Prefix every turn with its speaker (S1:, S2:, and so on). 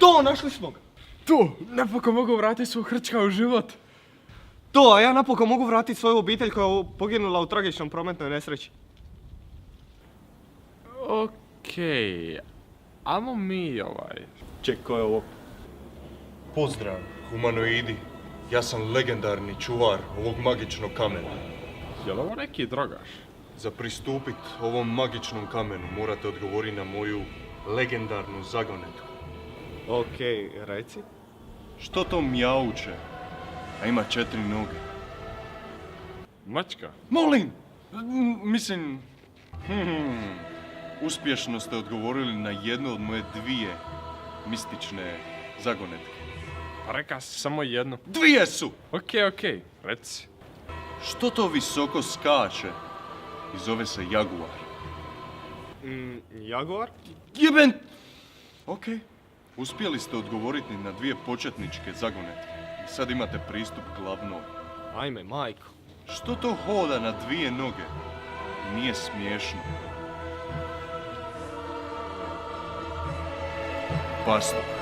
S1: To, našli smo ga.
S2: To, napokon mogu vratiti svog hrčka u život.
S1: To, a ja napokon mogu vratiti svoju obitelj koja je poginula u tragičnom prometnoj nesreći.
S2: Okej, amo mi
S1: Ček, ko je ovo?
S3: Pozdrav, humanoidi. Ja sam legendarni čuvar ovog magičnog kamena.
S2: Je li ovo neki drogaš?
S3: Za pristupit ovom magičnom kamenu morate odgovoriti na moju legendarnu zagonetku.
S1: Okej, reci.
S3: Što to mjauče, a ima 4 noge?
S2: Mačka?
S3: Molim! Mislim... Uspješno ste odgovorili na jednu od moje 2 mistične zagonetke.
S2: Pa reka si samo jedno.
S3: 2 su!
S2: Okej, reci.
S3: Što to visoko skače i zove se jaguar?
S1: Jaguar?
S3: Jeben! Okej. Uspjeli ste odgovoriti na 2 početničke zagonetke. I sad imate pristup glavnoj.
S1: Ajme, majko.
S3: Što to hoda na 2 noge? Nije smiješno. Pasto.